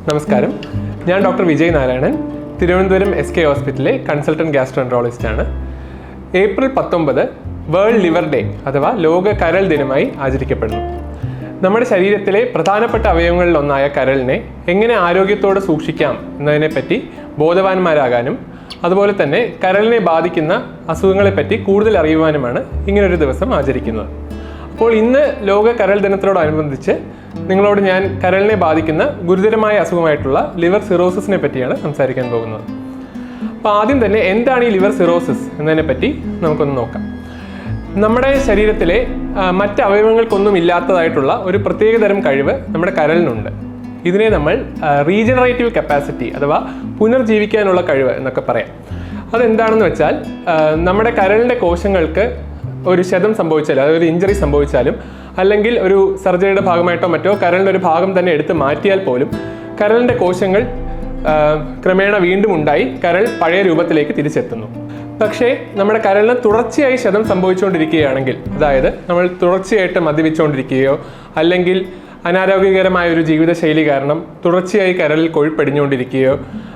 നമസ്കാരം, ഞാൻ doctor Vijay Narayanan, Thiruvananthapuram SK ഹോസ്പിറ്റലിലെ കൺസൾട്ടൻറ്റ് ഗ്യാസ്ട്രോഎൻട്രോളജിസ്റ്റാണ്. ഏപ്രിൽ 19 വേൾഡ് ലിവർ ഡേ അഥവാ ലോക കരൾ ദിനമായി ആചരിക്കപ്പെടുന്നു. നമ്മുടെ ശരീരത്തിലെ പ്രധാനപ്പെട്ട അവയവങ്ങളിലൊന്നായ കരളിനെ എങ്ങനെ ആരോഗ്യത്തോടെ സൂക്ഷിക്കാം എന്നതിനെപ്പറ്റി ബോധവാന്മാരാകാനും അതുപോലെ തന്നെ കരളിനെ ബാധിക്കുന്ന അസുഖങ്ങളെപ്പറ്റി കൂടുതൽ അറിയുവാനുമാണ് ഇങ്ങനൊരു ദിവസം ആചരിക്കുന്നത്. അപ്പോൾ ഇന്ന് ലോക കരൾ ദിനത്തോടനുബന്ധിച്ച് നിങ്ങളോട് ഞാൻ കരളിനെ ബാധിക്കുന്ന ഗുരുതരമായ അസുഖമായിട്ടുള്ള ലിവർ സിറോസിസിനെ പറ്റിയാണ് സംസാരിക്കാൻ പോകുന്നത്. അപ്പോൾ ആദ്യം തന്നെ എന്താണ് ഈ ലിവർ സിറോസിസ് എന്നതിനെപ്പറ്റി നമുക്കൊന്ന് നോക്കാം. നമ്മുടെ ശരീരത്തിലെ മറ്റ് അവയവങ്ങൾക്കൊന്നും ഇല്ലാത്തതായിട്ടുള്ള ഒരു പ്രത്യേകതരം കഴിവ് നമ്മുടെ കരളിനുണ്ട്. ഇതിനെ നമ്മൾ റീജനറേറ്റീവ് കപ്പാസിറ്റി അഥവാ പുനർജീവിക്കാനുള്ള കഴിവ് എന്നൊക്കെ പറയാം. അതെന്താണെന്ന് വെച്ചാൽ നമ്മുടെ കരളിൻ്റെ കോശങ്ങൾക്ക് ഒരു ക്ഷതം സംഭവിച്ചാലും അതൊരു ഇഞ്ചറി സംഭവിച്ചാലും അല്ലെങ്കിൽ ഒരു സർജറിയുടെ ഭാഗമായിട്ടോ മറ്റോ കരളിൻ്റെ ഒരു ഭാഗം തന്നെ എടുത്ത് മാറ്റിയാൽ പോലും കരളിൻ്റെ കോശങ്ങൾ ക്രമേണ വീണ്ടും ഉണ്ടായി കരൾ പഴയ രൂപത്തിലേക്ക് തിരിച്ചെത്തുന്നു. പക്ഷേ നമ്മുടെ കരളിന് തുടർച്ചയായി ക്ഷതം സംഭവിച്ചുകൊണ്ടിരിക്കുകയാണെങ്കിൽ, അതായത് നമ്മൾ തുടർച്ചയായിട്ട് മദ്യപിച്ചുകൊണ്ടിരിക്കുകയോ അല്ലെങ്കിൽ അനാരോഗ്യകരമായ ഒരു ജീവിതശൈലി കാരണം തുടർച്ചയായി കരളിൽ കൊഴുപ്പടിഞ്ഞുകൊണ്ടിരിക്കുകയോ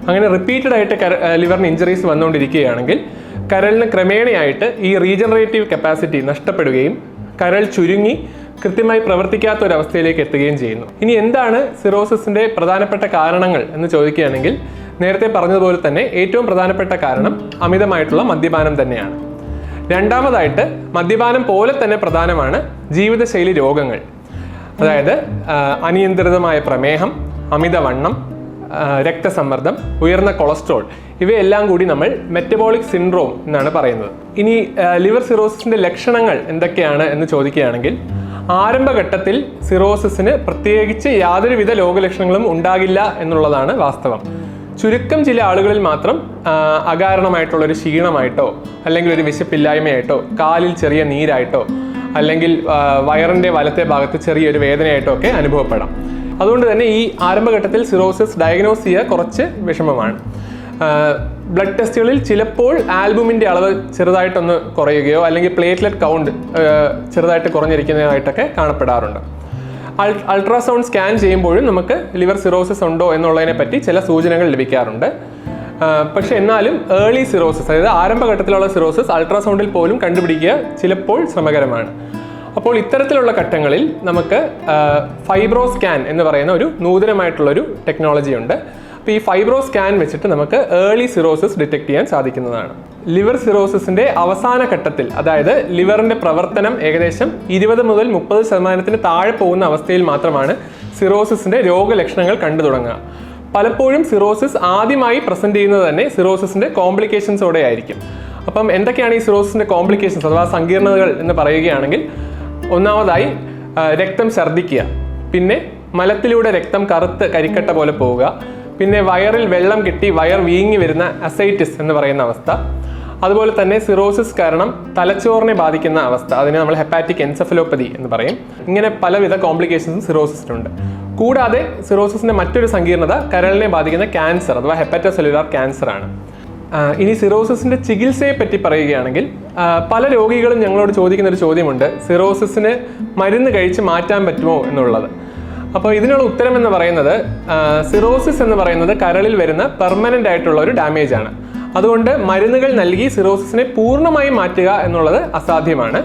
അങ്ങനെ റിപ്പീറ്റഡ് ആയിട്ട് ലിവറിന് ഇഞ്ചറീസ് വന്നുകൊണ്ടിരിക്കുകയാണെങ്കിൽ കരളിന് ക്രമേണയായിട്ട് ഈ റീജനറേറ്റീവ് കപ്പാസിറ്റി നഷ്ടപ്പെടുകയും കരൾ ചുരുങ്ങി കൃത്യമായി പ്രവർത്തിക്കാത്ത ഒരവസ്ഥയിലേക്ക് എത്തുകയും ചെയ്യുന്നു. ഇനി എന്താണ് സിറോസിസിൻ്റെ പ്രധാനപ്പെട്ട കാരണങ്ങൾ എന്ന് ചോദിക്കുകയാണെങ്കിൽ, നേരത്തെ പറഞ്ഞതുപോലെ തന്നെ ഏറ്റവും പ്രധാനപ്പെട്ട കാരണം അമിതമായിട്ടുള്ള മദ്യപാനം തന്നെയാണ്. രണ്ടാമതായിട്ട് മദ്യപാനം പോലെ തന്നെ പ്രധാനമാണ് ജീവിതശൈലി രോഗങ്ങൾ. അതായത് അനിയന്ത്രിതമായ പ്രമേഹം, അമിതവണ്ണം, രക്തസമ്മർദ്ദം, ഉയർന്ന കൊളസ്ട്രോൾ, ഇവയെല്ലാം കൂടി നമ്മൾ മെറ്റബോളിക് സിൻഡ്രോം എന്നാണ് പറയുന്നത്. ഇനി ലിവർ സിറോസിസിൻ്റെ ലക്ഷണങ്ങൾ എന്തൊക്കെയാണ് എന്ന് ചോദിക്കുകയാണെങ്കിൽ, ആരംഭഘട്ടത്തിൽ സിറോസിസിന് പ്രത്യേകിച്ച് യാതൊരുവിധ രോഗലക്ഷണങ്ങളും ഉണ്ടാകില്ല എന്നുള്ളതാണ് വാസ്തവം. ചുരുക്കം ചില ആളുകളിൽ മാത്രം അകാരണമായിട്ടുള്ളൊരു ക്ഷീണമായിട്ടോ അല്ലെങ്കിൽ ഒരു വിശപ്പില്ലായ്മയായിട്ടോ കാലിൽ ചെറിയ നീരായിട്ടോ അല്ലെങ്കിൽ വയറിൻ്റെ വലത്തെ ഭാഗത്ത് ചെറിയൊരു വേദനയായിട്ടോ ഒക്കെ അനുഭവപ്പെടാം. അതുകൊണ്ട് തന്നെ ഈ ആരംഭഘട്ടത്തിൽ സിറോസിസ് ഡയഗ്നോസ് ചെയ്യുക കുറച്ച് വിഷമമാണ്. ബ്ലഡ് ടെസ്റ്റുകളിൽ ചിലപ്പോൾ ആൽബുമിൻ്റെ അളവ് ചെറുതായിട്ടൊന്ന് കുറയുകയോ അല്ലെങ്കിൽ പ്ലേറ്റ്ലെറ്റ് കൗണ്ട് ചെറുതായിട്ട് കുറഞ്ഞിരിക്കുന്നതായിട്ടൊക്കെ കാണപ്പെടാറുണ്ട്. അൾട്രാസൗണ്ട് സ്കാൻ ചെയ്യുമ്പോഴും നമുക്ക് ലിവർ സിറോസിസ് ഉണ്ടോ എന്നുള്ളതിനെ പറ്റി ചില സൂചനകൾ ലഭിക്കാറുണ്ട്. പക്ഷെ എന്നാലും ഏർലി സിറോസിസ്, അതായത് ആരംഭഘട്ടത്തിലുള്ള സിറോസിസ് അൾട്രാസൗണ്ടിൽ പോലും കണ്ടുപിടിക്കുക ചിലപ്പോൾ ശ്രമകരമാണ്. അപ്പോൾ ഇത്തരത്തിലുള്ള ഘട്ടങ്ങളിൽ നമുക്ക് ഫൈബ്രോ സ്കാൻ എന്ന് പറയുന്ന ഒരു നൂതനമായിട്ടുള്ളൊരു ടെക്നോളജി ഉണ്ട്. അപ്പോൾ ഈ ഫൈബ്രോ സ്കാൻ വെച്ചിട്ട് നമുക്ക് ഏർലി സിറോസിസ് ഡിറ്റക്ട് ചെയ്യാൻ സാധിക്കുന്നതാണ്. ലിവർ സിറോസിസിൻ്റെ അവസാന ഘട്ടത്തിൽ, അതായത് ലിവറിൻ്റെ പ്രവർത്തനം ഏകദേശം 20 മുതൽ 30% താഴെ പോകുന്ന അവസ്ഥയിൽ മാത്രമാണ് സിറോസിസിൻ്റെ രോഗലക്ഷണങ്ങൾ കണ്ടു തുടങ്ങുക. പലപ്പോഴും സിറോസിസ് ആദ്യമായി പ്രസൻറ്റ് ചെയ്യുന്നത് തന്നെ സിറോസിസിൻ്റെ കോംപ്ലിക്കേഷൻസോടെ ആയിരിക്കും. അപ്പം എന്തൊക്കെയാണ് ഈ സിറോസിസിൻ്റെ കോംപ്ലിക്കേഷൻസ് അഥവാ സങ്കീർണതകൾ എന്ന് പറയുകയാണെങ്കിൽ, ഒന്നാമതായി രക്തം ഛർദ്ദിക്കുക, പിന്നെ മലത്തിലൂടെ രക്തം കറുത്ത് കരിക്കട്ട പോലെ പോവുക, പിന്നെ വയറിൽ വെള്ളം കെട്ടി വയർ വീങ്ങി വരുന്ന അസൈറ്റിസ് എന്ന് പറയുന്ന അവസ്ഥ, അതുപോലെ തന്നെ സിറോസിസ് കാരണം തലച്ചോറിനെ ബാധിക്കുന്ന അവസ്ഥ, അതിനെ നമ്മൾ ഹെപ്പാറ്റിക് എൻസെഫലോപ്പതി എന്ന് പറയും. ഇങ്ങനെ പലവിധ കോംപ്ലിക്കേഷൻസും സിറോസിസിനുണ്ട്. കൂടാതെ സിറോസിസിൻ്റെ മറ്റൊരു സങ്കീർണത കരളിനെ ബാധിക്കുന്ന ക്യാൻസർ അഥവാ ഹെപ്പറ്റോസെല്ലുലാർ ക്യാൻസർ ആണ്. ഇനി സിറോസിസിൻ്റെ ചികിത്സയെ പറ്റി പറയുകയാണെങ്കിൽ, പല രോഗികളും ഞങ്ങളോട് ചോദിക്കുന്ന ഒരു ചോദ്യമുണ്ട്, സിറോസിസിന് മരുന്ന് കഴിച്ച് മാറ്റാൻ പറ്റുമോ എന്നുള്ളത്. അപ്പോൾ ഇതിനുള്ള ഉത്തരം എന്ന് പറയുന്നത്, സിറോസിസ് എന്ന് പറയുന്നത് കരളിൽ വരുന്ന പെർമനൻ്റ് ആയിട്ടുള്ള ഒരു ഡാമേജ് ആണ്. അതുകൊണ്ട് മരുന്നുകൾ നൽകി സിറോസിസിനെ പൂർണ്ണമായും മാറ്റുക എന്നുള്ളത് അസാധ്യമാണ്.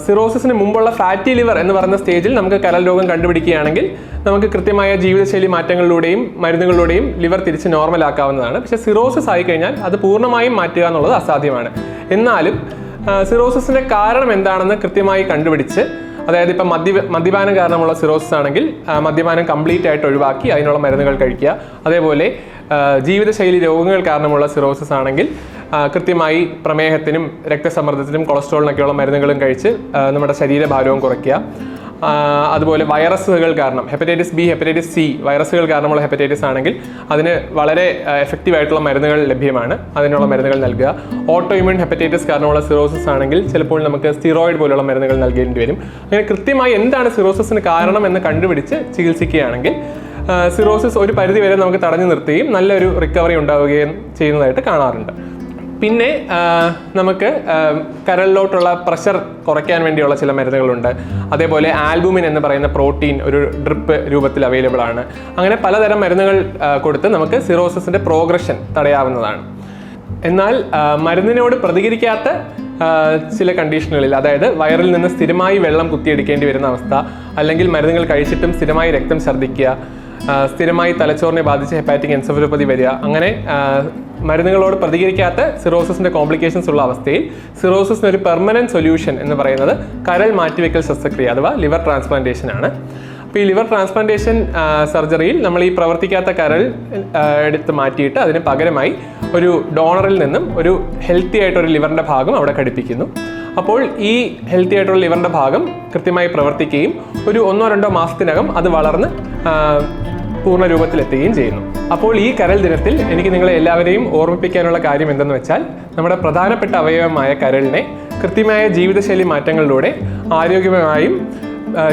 സിറോസിസിന് മുമ്പുള്ള ഫാറ്റി ലിവർ എന്ന് പറയുന്ന സ്റ്റേജിൽ നമുക്ക് കരൾ രോഗം കണ്ടുപിടിക്കുകയാണെങ്കിൽ നമുക്ക് കൃത്യമായ ജീവിതശൈലി മാറ്റങ്ങളിലൂടെയും മരുന്നുകളിലൂടെയും ലിവർ തിരിച്ച് നോർമൽ ആക്കാവുന്നതാണ്. പക്ഷേ സിറോസിസ് ആയിക്കഴിഞ്ഞാൽ അത് പൂർണ്ണമായും മാറ്റുക എന്നുള്ളത് അസാധ്യമാണ്. എന്നാലും സിറോസിസിൻ്റെ കാരണം എന്താണെന്ന് കൃത്യമായി കണ്ടുപിടിച്ച്, അതായത് ഇപ്പം മദ്യപാനം കാരണമുള്ള സിറോസിസ് ആണെങ്കിൽ മദ്യപാനം കംപ്ലീറ്റ് ആയിട്ട് ഒഴിവാക്കി അതിനുള്ള മരുന്നുകൾ കഴിക്കുക. അതേപോലെ ജീവിതശൈലി രോഗങ്ങൾ കാരണമുള്ള സിറോസിസ് ആണെങ്കിൽ കൃത്യമായി പ്രമേഹത്തിനും രക്തസമ്മർദ്ദത്തിനും കൊളസ്ട്രോളിനൊക്കെയുള്ള മരുന്നുകളും കഴിച്ച് നമ്മുടെ ശരീരഭാരവും കുറയ്ക്കുക. അതുപോലെ വൈറസുകൾ കാരണം ഹെപ്പറ്റൈറ്റിസ് ബി, ഹെപ്പറ്റൈറ്റിസ് സി വൈറസുകൾ കാരണമുള്ള ഹെപ്പറ്റൈറ്റിസ് ആണെങ്കിൽ അതിന് വളരെ എഫക്റ്റീവ് ആയിട്ടുള്ള മരുന്നുകൾ ലഭ്യമാണ്, അതിനുള്ള മരുന്നുകൾ നൽകുക. ഓട്ടോ ഇമ്യൂൺ ഹെപ്പറ്റൈറ്റിസ് കാരണമുള്ള സിറോസിസ് ആണെങ്കിൽ ചിലപ്പോൾ നമുക്ക് സ്റ്റിറോയിഡ് പോലുള്ള മരുന്നുകൾ നൽകേണ്ടി വരും. അങ്ങനെ കൃത്യമായി എന്താണ് സിറോസിസിന് കാരണം എന്ന് കണ്ടുപിടിച്ച് ചികിത്സിക്കുകയാണെങ്കിൽ സിറോസിസ് ഒരു പരിധി വരെ നമുക്ക് തടഞ്ഞു നിർത്തുകയും നല്ലൊരു റിക്കവറി ഉണ്ടാവുകയും ചെയ്യുന്നതായിട്ട് കാണാറുണ്ട്. പിന്നെ നമുക്ക് കരളിലോട്ടുള്ള പ്രഷർ കുറയ്ക്കാൻ വേണ്ടിയുള്ള ചില മരുന്നുകളുണ്ട്. അതേപോലെ ആൽബുമിൻ എന്ന് പറയുന്ന പ്രോട്ടീൻ ഒരു ഡ്രിപ്പ് രൂപത്തിൽ അവൈലബിൾ ആണ്. അങ്ങനെ പലതരം മരുന്നുകൾ കൊടുത്ത് നമുക്ക് സിറോസിസിൻ്റെ പ്രോഗ്രഷൻ തടയാവുന്നതാണ്. എന്നാൽ മരുന്നിനോട് പ്രതികരിക്കാത്ത ചില കണ്ടീഷനുകളിൽ, അതായത് വയറിൽ നിന്ന് സ്ഥിരമായി വെള്ളം കുത്തിയെടുക്കേണ്ടി വരുന്ന അവസ്ഥ, അല്ലെങ്കിൽ മരുന്നുകൾ കഴിച്ചിട്ടും സ്ഥിരമായി രക്തം ഛർദ്ദിക്കുക, സ്ഥിരമായി തലച്ചോറിനെ ബാധിച്ച് ഹെപ്പാറ്റിക് എൻസെഫലോപ്പതി വരിക, അങ്ങനെ മരുന്നുകളോട് പ്രതികരിക്കാത്ത സിറോസിസിൻ്റെ കോംപ്ലിക്കേഷൻസ് ഉള്ള അവസ്ഥയിൽ സിറോസിസിന് ഒരു പെർമനൻറ്റ് സൊല്യൂഷൻ എന്ന് പറയുന്നത് കരൾ മാറ്റിവെക്കൽ ശസ്ത്രക്രിയ അഥവാ ലിവർ ട്രാൻസ്പ്ലാന്റേഷൻ ആണ്. അപ്പോൾ ഈ ലിവർ ട്രാൻസ്പ്ലാന്റേഷൻ സർജറിയിൽ നമ്മൾ ഈ പ്രവർത്തിക്കാത്ത കരൾ എടുത്ത് മാറ്റിയിട്ട് അതിന് പകരമായി ഒരു ഡോണറിൽ നിന്നും ഒരു ഹെൽത്തി ആയിട്ടൊരു ലിവറിൻ്റെ ഭാഗം അവിടെ ഘടിപ്പിക്കുന്നു. അപ്പോൾ ഈ ഹെൽത്തി ആയിട്ടുള്ള ലിവറിൻ്റെ ഭാഗം കൃത്യമായി പ്രവർത്തിക്കുകയും ഒരു 1-2 മാസത്തിനകം അത് വളർന്ന് പൂർണ്ണ രൂപത്തിലെത്തുകയും ചെയ്യുന്നു. അപ്പോൾ ഈ കരൾ ദിനത്തിൽ എനിക്ക് നിങ്ങളെ എല്ലാവരെയും ഓർമ്മിപ്പിക്കാനുള്ള കാര്യം എന്തെന്ന് വെച്ചാൽ, നമ്മുടെ പ്രധാനപ്പെട്ട അവയവമായ കരളിനെ കൃത്യമായ ജീവിതശൈലി മാറ്റങ്ങളിലൂടെ ആരോഗ്യമായും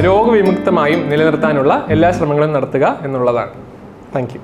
രോഗവിമുക്തമായും നിലനിർത്താനുള്ള എല്ലാ ശ്രമങ്ങളും നടത്തുക എന്നുള്ളതാണ്. Thank you.